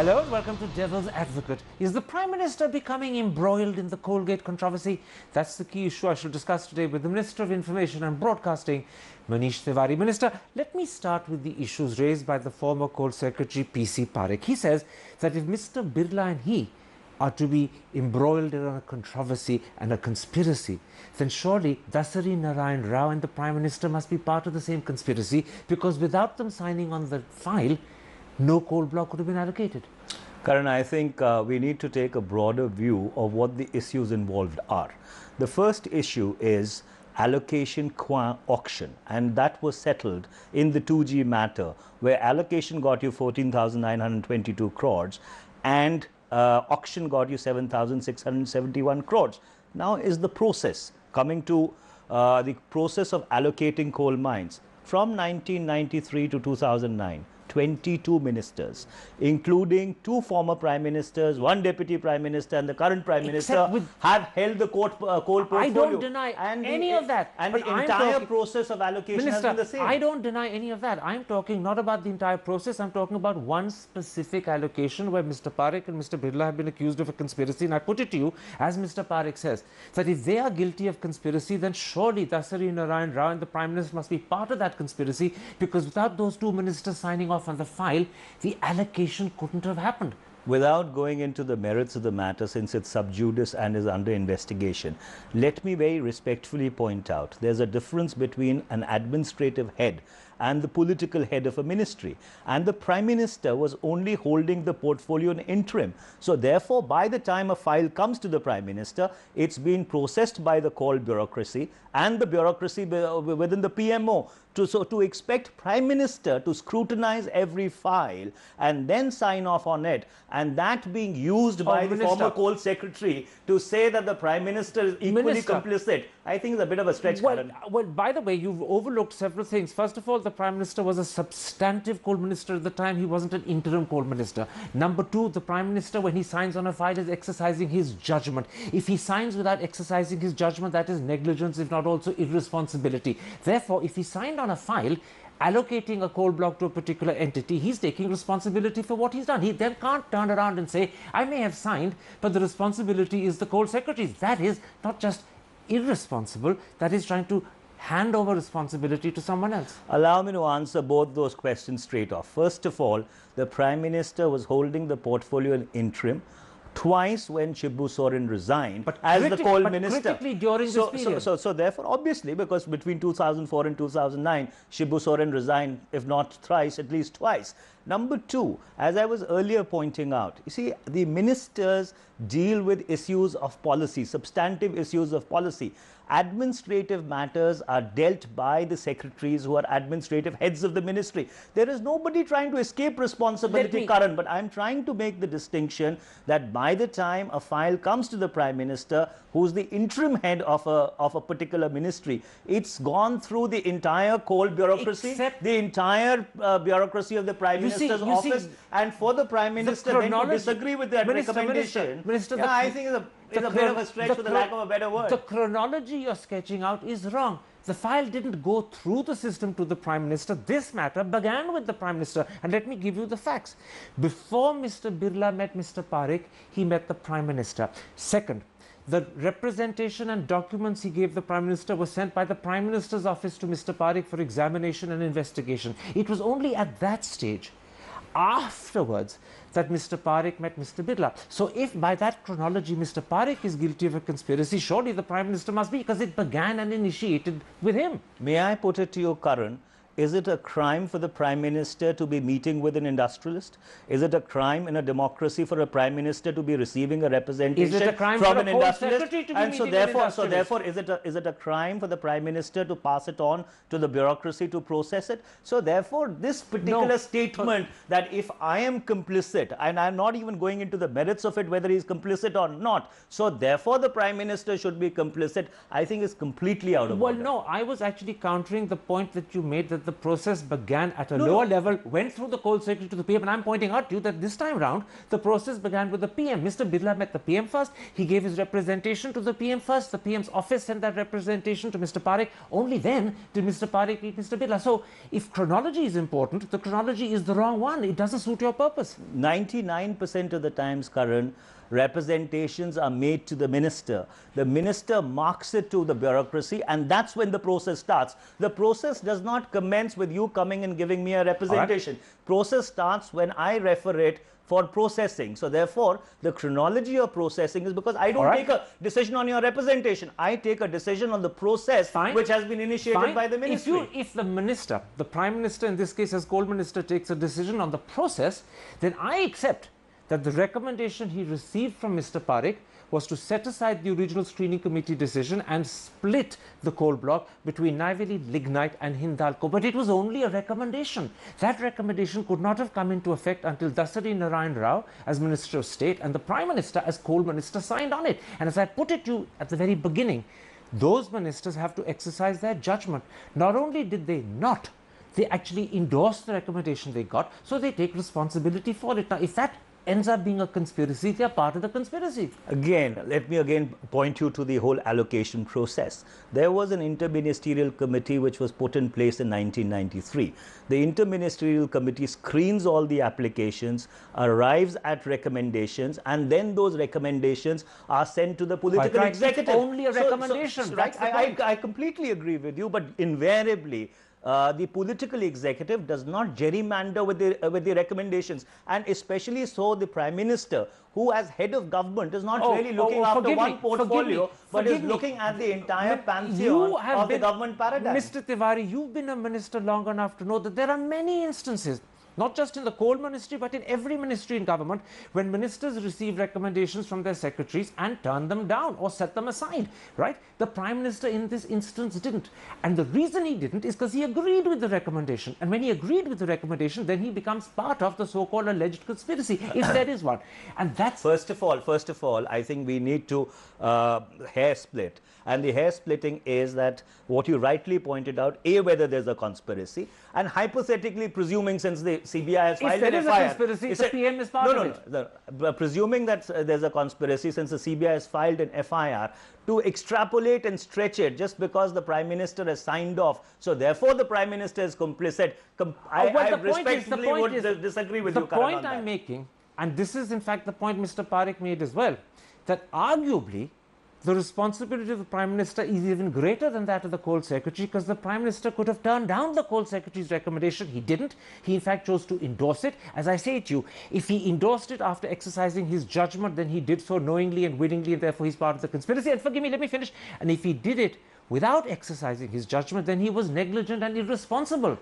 Hello and welcome to Devil's Advocate. Is the Prime Minister becoming embroiled in the Coalgate controversy? That's the key issue I shall discuss today with the Minister of Information and Broadcasting, Manish Tewari. Minister, let me start with the issues raised by the former Coal Secretary PC Parekh. He says that if Mr. Birla and he are to be embroiled in a controversy and a conspiracy, then surely Dasari Narayan Rao and the Prime Minister must be part of the same conspiracy, because without them signing on the file, no coal block could have been allocated. Karan, I think we need to take a broader view of what the issues involved are. The first issue is allocation qua auction, and that was settled in the 2G matter, where allocation got you 14,922 crores and auction got you 7,671 crores. Now is the process coming to the process of allocating coal mines from 1993 to 2009. 22 ministers, including 2 former prime ministers, 1 deputy prime minister, and the current prime minister have held the coal portfolio. I don't deny any of that. And the entire process of allocation has been the same. I don't deny any of that. I'm talking not about the entire process. I'm talking about one specific allocation where Mr. Parekh and Mr. Birla have been accused of a conspiracy. And I put it to you, as Mr. Parekh says, that if they are guilty of conspiracy, then surely Dasari Narayan Rao and the Prime Minister must be part of that conspiracy, because without those 2 ministers signing off on the file, the allocation couldn't have happened. Without going into the merits of the matter, since it's sub judice and is under investigation, let me very respectfully point out there's a difference between an administrative head and the political head of a ministry. And the Prime Minister was only holding the portfolio in interim. So therefore, by the time a file comes to the Prime Minister, it's been processed by the coal bureaucracy and the bureaucracy within the PMO. So to expect Prime Minister to scrutinize every file and then sign off on it, and that being used by the former coal secretary to say that the Prime Minister is equally complicit, I think is a bit of a stretch. Well, by the way, you've overlooked several things. First of all, the Prime Minister was a substantive coal minister at the time. He wasn't an interim coal minister. Number 2, the Prime Minister, when he signs on a file, is exercising his judgment. If he signs without exercising his judgment, that is negligence, if not also irresponsibility. Therefore, if he signed on a file allocating a coal block to a particular entity, he's taking responsibility for what he's done. He then can't turn around and say, I may have signed, but the responsibility is the coal secretary's. That is not just irresponsible, that is trying to hand over responsibility to someone else. Allow me to answer both those questions straight off. First of all, the Prime Minister was holding the portfolio in interim twice when Shibu Soren resigned as the coal minister. Critically during this period. So therefore, obviously, because between 2004 and 2009, Shibu Soren resigned, if not thrice, at least twice. Number 2, as I was earlier pointing out, you see, the ministers deal with issues of policy, substantive issues of policy. Administrative matters are dealt by the secretaries who are administrative heads of the ministry. There is nobody trying to escape responsibility, Karan, but I'm trying to make the distinction that by the time a file comes to the Prime Minister, who's the interim head of a particular ministry, it's gone through the entire coal bureaucracy, the entire bureaucracy of the Prime Minister's office, and for the Prime Minister then to disagree with that recommendation, I think is a bit of a stretch, for the lack of a better word. The chronology you're sketching out is wrong. The file didn't go through the system to the Prime Minister. This matter began with the Prime Minister. And let me give you the facts. Before Mr. Birla met Mr. Parekh, he met the Prime Minister. Second, the representation and documents he gave the Prime Minister were sent by the Prime Minister's office to Mr. Parekh for examination and investigation. It was only at that stage, afterwards, that Mr. Parekh met Mr. Birla. So if by that chronology Mr. Parekh is guilty of a conspiracy, surely the Prime Minister must be, because it began and initiated with him. May I put it to you, Karan, is it a crime for the Prime Minister to be meeting with an industrialist? Is it a crime in a democracy for a Prime Minister to be receiving a representation from an industrialist? And so therefore, is it a crime for the Prime Minister to pass it on to the bureaucracy to process it? So therefore, this particular statement that if I am complicit, and I'm not even going into the merits of it, whether he's complicit or not, so therefore the Prime Minister should be complicit, I think is completely out of order. Well, no, I was actually countering the point that you made, that that the process began at a lower level, went through the Coal Secretary to the PM, and I'm pointing out to you that this time round, the process began with the PM. Mr. Birla met the PM first, he gave his representation to the PM first, the PM's office sent that representation to Mr. Parekh, only then did Mr. Parekh meet Mr. Birla. So, if chronology is important, the chronology is the wrong one, it doesn't suit your purpose. 99% of the times, Karan, representations are made to the minister. The minister marks it to the bureaucracy, and that's when the process starts. The process does not commence with you coming and giving me a representation. Process starts when I refer it for processing. So therefore, the chronology of processing is because I don't take a decision on your representation. I take a decision on the process which has been initiated by the ministry. If the minister, the Prime Minister in this case as Coal Minister, takes a decision on the process, then I accept that the recommendation he received from Mr. Parekh was to set aside the original screening committee decision and split the coal block between Neyveli Lignite and Hindalco. But it was only a recommendation. That recommendation could not have come into effect until Dasari Narayan Rao as Minister of State and the Prime Minister as Coal Minister signed on it. And as I put it to you at the very beginning, those ministers have to exercise their judgment. Not only did they not, they actually endorsed the recommendation they got, so they take responsibility for it. Now, if that ends up being a conspiracy, they are part of the conspiracy. Again, let me again point you to the whole allocation process. There was an interministerial committee which was put in place in 1993. The interministerial committee screens all the applications, arrives at recommendations, and then those recommendations are sent to the political executive. It's only a recommendation. Right, I completely agree with you, but invariably, the political executive does not gerrymander with the recommendations, and especially so the Prime Minister, who as head of government is not really looking after one portfolio, but is looking at the entire pantheon of the government paradigm. Mr. Tewari, you've been a minister long enough to know that there are many instances, not just in the coal ministry, but in every ministry in government, when ministers receive recommendations from their secretaries and turn them down or set them aside, right? The Prime Minister in this instance didn't. And the reason he didn't is because he agreed with the recommendation. And when he agreed with the recommendation, then he becomes part of the so-called alleged conspiracy, if there is one. And that's... First of all, I think we need to hair split. And the hair splitting is that what you rightly pointed out, A, whether there's a conspiracy, and hypothetically presuming, since the CBI has filed an FIR. If there is a conspiracy, the PM is part of it. Presuming that there's a conspiracy, since the CBI has filed an FIR, to extrapolate and stretch it just because the Prime Minister has signed off. So therefore, the Prime Minister is complicit. I respectfully would disagree with you, The point I'm making, and this is in fact the point Mr. Parekh made as well, that arguably, the responsibility of the Prime Minister is even greater than that of the Coal Secretary, because the Prime Minister could have turned down the Coal Secretary's recommendation. He didn't. He in fact chose to endorse it. As I say to you, if he endorsed it after exercising his judgment, then he did so knowingly and wittingly, and therefore he's part of the conspiracy. And forgive me, let me finish. And if he did it without exercising his judgment, then he was negligent and irresponsible.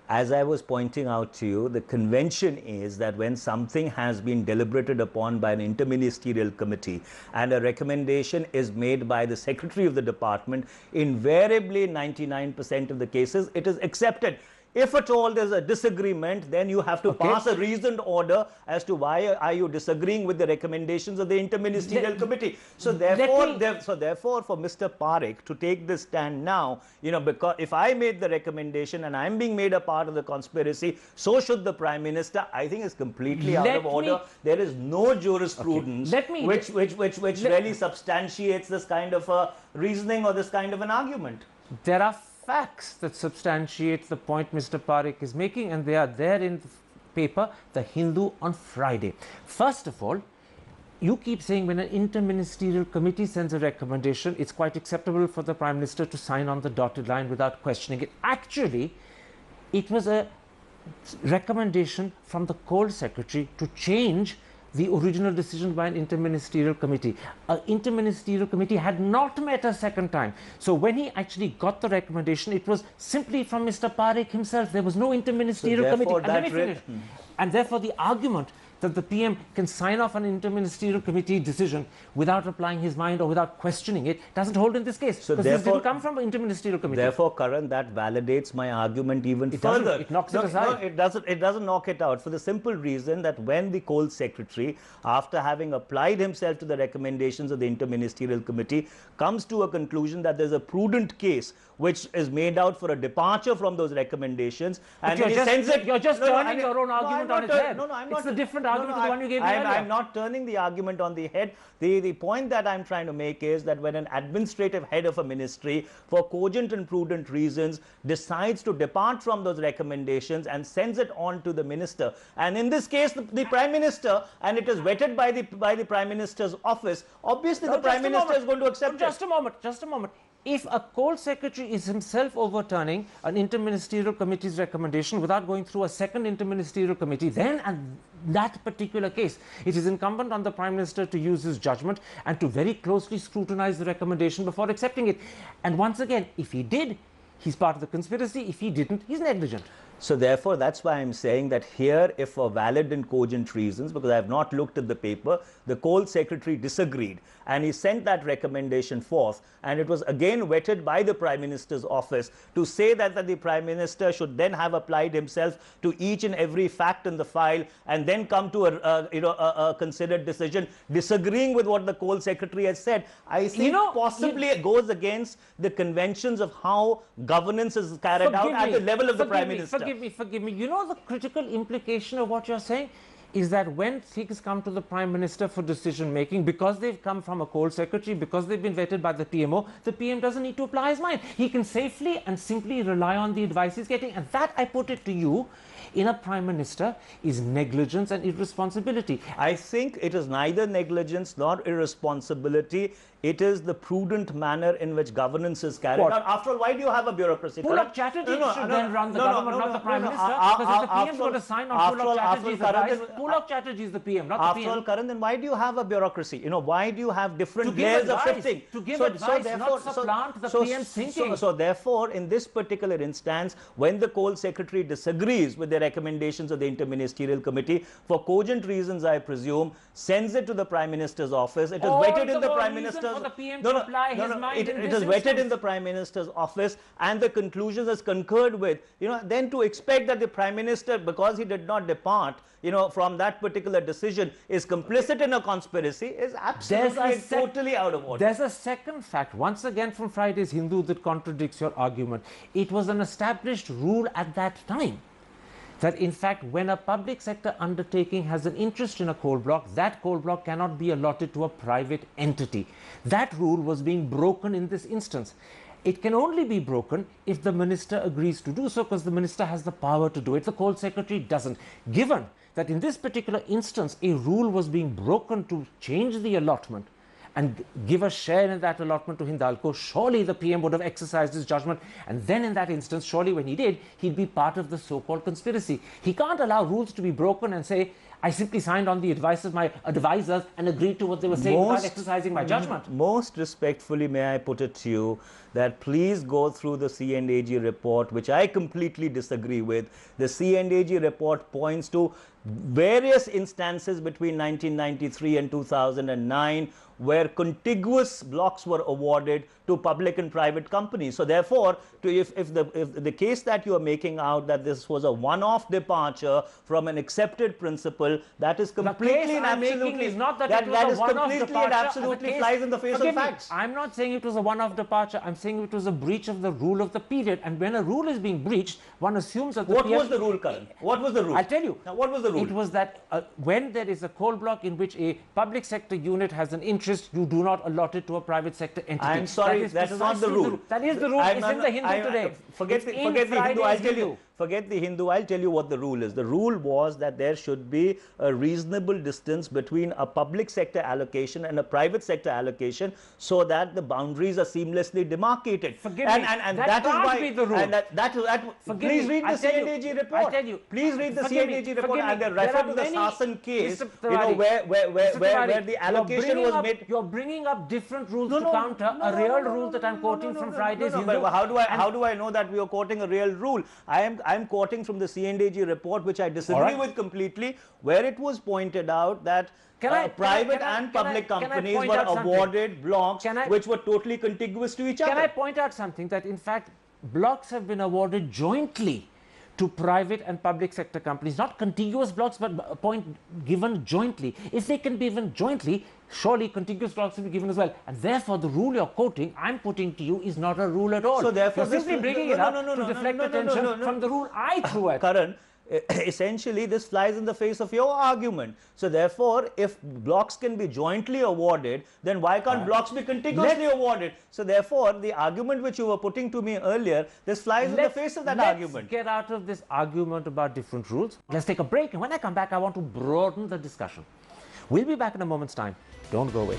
As I was pointing out to you, the convention is that when something has been deliberated upon by an interministerial committee and a recommendation is made by the secretary of the department, invariably 99% of the cases it is accepted. If at all there's a disagreement, then you have to pass a reasoned order as to why are you disagreeing with the recommendations of the interministerial committee. So therefore, for Mr. Parekh to take this stand now, you know, because if I made the recommendation and I'm being made a part of the conspiracy, so should the Prime Minister. I think is completely out of order. There is no jurisprudence which really substantiates this kind of a reasoning or this kind of an argument. There are facts that substantiate the point Mr. Parekh is making, and they are there in the paper, The Hindu, on Friday. First of all, you keep saying when an interministerial committee sends a recommendation, it's quite acceptable for the Prime Minister to sign on the dotted line without questioning it. Actually, it was a recommendation from the Coal Secretary to change the original decision by an interministerial committee. An interministerial committee had not met a second time. So when he actually got the recommendation, it was simply from Mr. Parekh himself. There was no interministerial committee. And let me finish. And therefore, the argument that the PM can sign off an interministerial committee decision without applying his mind or without questioning it doesn't hold in this case. So because this didn't come from an interministerial committee. Therefore, Karan, that validates my argument even further. It knocks it aside. No, it doesn't knock it out, for the simple reason that when the Coal Secretary, after having applied himself to the recommendations of the interministerial committee, comes to a conclusion that there's a prudent case which is made out for a departure from those recommendations, and you're he just, sends it. You're just turning your own argument on its head. No, I'm not. It's a different argument to the one you gave me earlier. I'm not turning the argument on the head. The point that I'm trying to make is that when an administrative head of a ministry, for cogent and prudent reasons, decides to depart from those recommendations and sends it on to the minister, and in this case the Prime Minister, and it is vetted by the Prime Minister's office, obviously the Prime Minister is going to accept it. Just a moment. If a Coal Secretary is himself overturning an interministerial committee's recommendation without going through a second interministerial committee, then in that particular case, it is incumbent on the Prime Minister to use his judgment and to very closely scrutinize the recommendation before accepting it. And once again, if he did, he's part of the conspiracy. If he didn't, he's negligent. So therefore, that's why I'm saying that here, if for valid and cogent reasons, because I have not looked at the paper, the Coal Secretary disagreed and he sent that recommendation forth, and it was again vetted by the Prime Minister's office to say that the Prime Minister should then have applied himself to each and every fact in the file and then come to a considered decision disagreeing with what the Coal Secretary has said. I think possibly it goes against the conventions of how governance is carried out at the level of the Prime Minister. Forgive me. You know, the critical implication of what you're saying is that when things come to the Prime Minister for decision making, because they've come from a Coal Secretary, because they've been vetted by the PMO, the PM doesn't need to apply his mind. He can safely and simply rely on the advice he's getting. And that, I put it to you, in a Prime Minister is negligence and irresponsibility. I think it is neither negligence nor irresponsibility. It is the prudent manner in which governance is carried out. After all, why do you have a bureaucracy? Pulak Chatterjee should then run the government, not the Prime Minister. Because if the PM is going to sign on Pulak Chatterjee's advice, Pulak Chatterjee is the PM, not the PM. After all, Karan, then why do you have a bureaucracy? Why do you have different layers of shifting? To give advice, not supplant the PM's thinking. So therefore, in this particular instance, when the Coal Secretary disagrees with the recommendations of the Interministerial Committee, for cogent reasons, I presume, sends it to the Prime Minister's office. It is vetted in the Prime Minister's... For the PM to apply his mind it is vetted in the Prime Minister's office, and the conclusions is concurred with. Then to expect that the Prime Minister, because he did not depart, from that particular decision, is complicit in a conspiracy is absolutely totally out of order. There's a second fact, once again from Friday's Hindu, that contradicts your argument. It was an established rule at that time that in fact when a public sector undertaking has an interest in a coal block, that coal block cannot be allotted to a private entity. That rule was being broken in this instance. It can only be broken if the minister agrees to do so, because the minister has the power to do it. The Coal Secretary doesn't. Given that in this particular instance a rule was being broken to change the allotment and give a share in that allotment to Hindalco, surely the PM would have exercised his judgment, and then in that instance, surely when he did, he'd be part of the so-called conspiracy. He can't allow rules to be broken and say, I simply signed on the advice of my advisors and agreed to what they were saying without exercising my judgment. Most respectfully, may I put it to you that please go through the C&AG report, which I completely disagree with. The C&AG report points to various instances between 1993 and 2009 where contiguous blocks were awarded to public and private companies. So therefore, if the case that you are making out that this was a one-off departure from an accepted principle, that is completely and absolutely is not that it was a one-off departure. And absolutely flies in the face of facts. I'm not saying it was a one-off departure. I'm saying it was a breach of the rule of the period. And when a rule is being breached, one assumes that the What was the rule, Karan? What was the rule? I'll tell you. Now, what was the rule? It was that when there is a coal block in which a public sector unit has an interest, you do not allot it to a private sector entity. I'm sorry, that is not the rule. That is the rule. It's in the Hindu today. Forget the Hindu. I'll tell you. Forget the Hindu. I'll tell you what the rule is. The rule was that there should be a reasonable distance between a public sector allocation and a private sector allocation, so that the boundaries are seamlessly demarcated. Forgive me. And that can't be the rule. And please read the C&AG report. I tell you. Please read the C&AG report and then refer to the Sasan case. Where the allocation was made. You're bringing up different rules to counter a real rule that I'm quoting from Friday's Hindu. How do I know that we are quoting a real rule? I'm quoting from the C&AG report, which I disagree with completely, where it was pointed out that private and public companies were awarded blocks which were totally contiguous to each other. Can I point out something, that in fact blocks have been awarded jointly to private and public sector companies, not contiguous blocks, but a point given jointly. If they can be given jointly, surely contiguous blocks will be given as well. And therefore, the rule you're quoting, I'm putting to you, is not a rule at all. So therefore, you're simply bringing it up to deflect attention from the rule I threw at. Karan, essentially this flies in the face of your argument. So therefore, if blocks can be jointly awarded, then why can't blocks be contiguously awarded? So therefore, the argument which you were putting to me earlier, this flies in the face of that argument. Let's get out of this argument about different rules. Let's take a break, and when I come back, I want to broaden the discussion. We'll be back in a moment's time. Don't go away.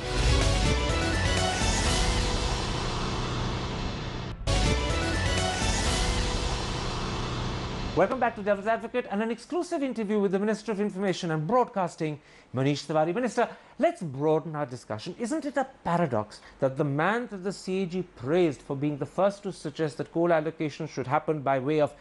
Welcome back to Devil's Advocate and an exclusive interview with the Minister of Information and Broadcasting, Manish Tewari. Minister, let's broaden our discussion. Isn't it a paradox that the man that the CAG praised for being the first to suggest that coal allocation should happen by way of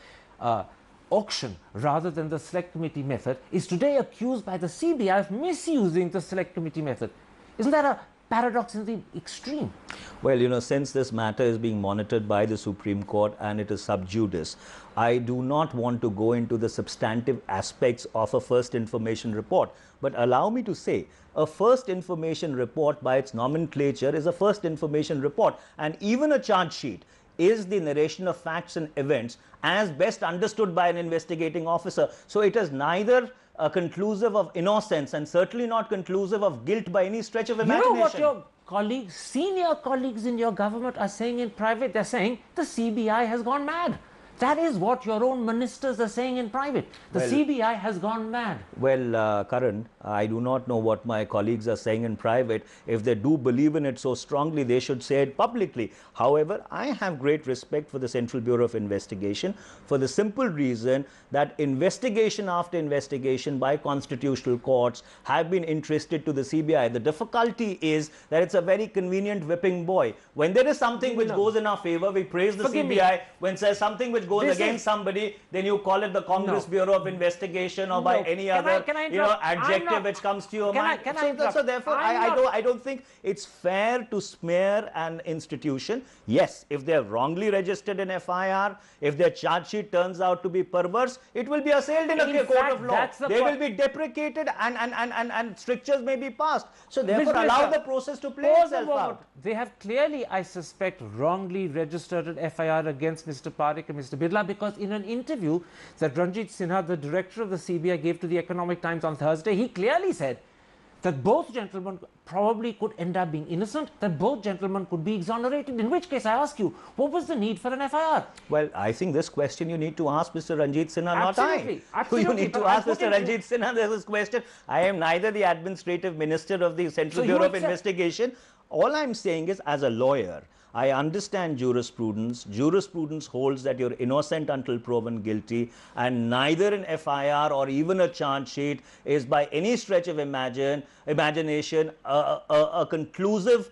auction rather than the select committee method is today accused by the CBI of misusing the select committee method? Isn't that a paradox in the extreme? Well, you know, since this matter is being monitored by the Supreme Court and it is sub judice, I do not want to go into the substantive aspects of a first information report. But allow me to say, a first information report by its nomenclature is a first information report, and even a charge sheet is the narration of facts and events as best understood by an investigating officer. So it is neither conclusive of innocence and certainly not conclusive of guilt by any stretch of imagination. You know what your colleagues, senior colleagues in your government are saying in private? They're saying the CBI has gone mad. That is what your own ministers are saying in private. The CBI has gone mad. Well, Karan, I do not know what my colleagues are saying in private. If they do believe in it so strongly, they should say it publicly. However, I have great respect for the Central Bureau of Investigation for the simple reason that investigation after investigation by constitutional courts have been entrusted to the CBI. The difficulty is that it's a very convenient whipping boy. When there is something which goes in our favor, we praise the CBI. When there's something which goes against somebody, then you call it the Congress Bureau of Investigation or by any other adjective which comes to your mind. So therefore, I don't think it's fair to smear an institution. Yes, if they're wrongly registered in FIR, if their charge sheet turns out to be perverse, it will be assailed in a court of law. They will be deprecated and strictures may be passed. So therefore, allow the process to play itself out. They have clearly, I suspect, wrongly registered an FIR against Mr. Parekh and Mr. Birla, because in an interview that Ranjit Sinha, the director of the CBI, gave to the Economic Times on Thursday, he clearly said that both gentlemen probably could end up being innocent, that both gentlemen could be exonerated, in which case I ask you, what was the need for an FIR? Well, I think this question you need to ask Mr. Ranjit Sinha, not I. Absolutely. You need to ask Mr. Ranjit Sinha this question. I am neither the administrative minister of the Central Bureau of Investigation. All I'm saying is, as a lawyer, I understand jurisprudence. Jurisprudence holds that you're innocent until proven guilty, and neither an FIR or even a charge sheet is by any stretch of imagination a conclusive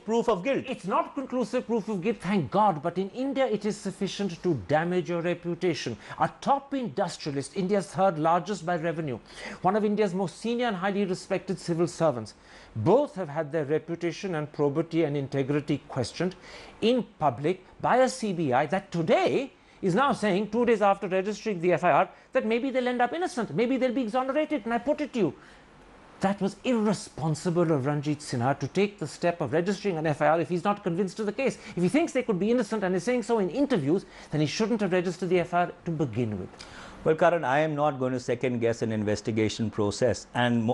proof of guilt. It's not conclusive proof of guilt, thank God, but in India it is sufficient to damage your reputation. A top industrialist, India's third largest by revenue, one of India's most senior and highly respected civil servants, both have had their reputation and probity and integrity questioned in public by a CBI that today is now saying, 2 days after registering the FIR, that maybe they'll end up innocent, maybe they'll be exonerated. And I put it to you, that was irresponsible of Ranjit Sinha to take the step of registering an FIR if he's not convinced of the case. If he thinks they could be innocent and is saying so in interviews, then he shouldn't have registered the FIR to begin with. Well, Karan, I am not going to second guess an investigation process and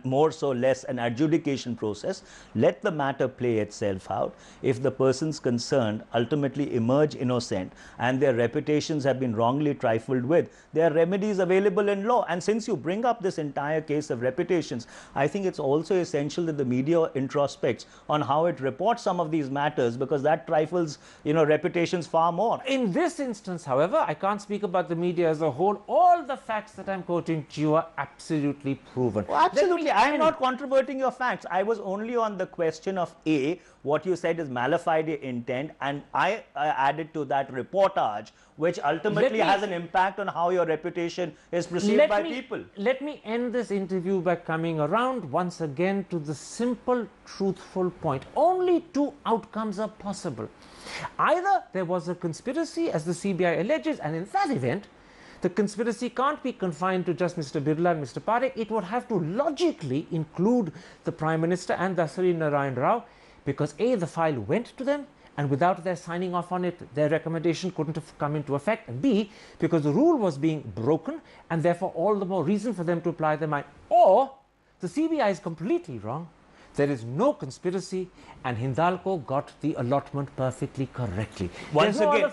more so less an adjudication process. Let the matter play itself out. If the persons concerned ultimately emerge innocent and their reputations have been wrongly trifled with, there are remedies available in law. And since you bring up this entire case of reputations, I think it's also essential that the media introspects on how it reports some of these matters, because that trifles, reputations far more. In this instance, however, I can't speak about the media as a whole, all the facts that I'm quoting to you are absolutely proven. Oh, absolutely. I am not controverting your facts. I was only on the question of A, what you said is malafide intent, and I added to that reportage, which ultimately has an impact on how your reputation is perceived by people. Let me end this interview by coming around once again to the simple, truthful point. Only two outcomes are possible. Either there was a conspiracy, as the CBI alleges, and in that event, the conspiracy can't be confined to just Mr. Birla and Mr. Parekh. It would have to logically include the Prime Minister and Dasari Narayan Rao, because A, the file went to them, and without their signing off on it, their recommendation couldn't have come into effect, and B, because the rule was being broken, and therefore all the more reason for them to apply their mind. Or the CBI is completely wrong. There is no conspiracy, and Hindalco got the allotment perfectly correctly. Once no again,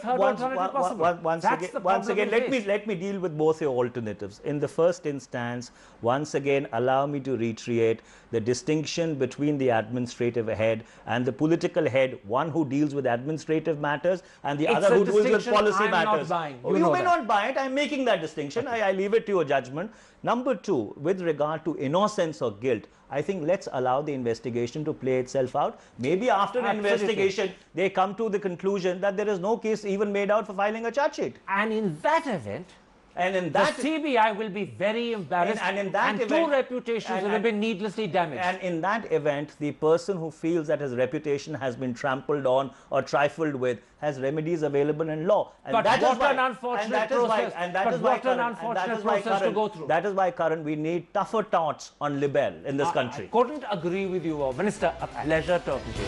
let me deal with both your alternatives. In the first instance, once again, allow me to reiterate the distinction between the administrative head and the political head, one who deals with administrative matters and the other who deals with policy matters. You may not buy it. I'm making that distinction. I leave it to your judgment. Number two, with regard to innocence or guilt, I think let's allow the investigation to play itself out. Maybe after an investigation, they come to the conclusion that there is no case even made out for filing a charge sheet. And in that event, the CBI will be very embarrassed, and two reputations will have been needlessly damaged. And in that event, the person who feels that his reputation has been trampled on or trifled with has remedies available in law. And but that what an unfortunate process. That is why, Karan, we need tougher taunts on libel in this country. I couldn't agree with you more. Minister, a pleasure talking to you.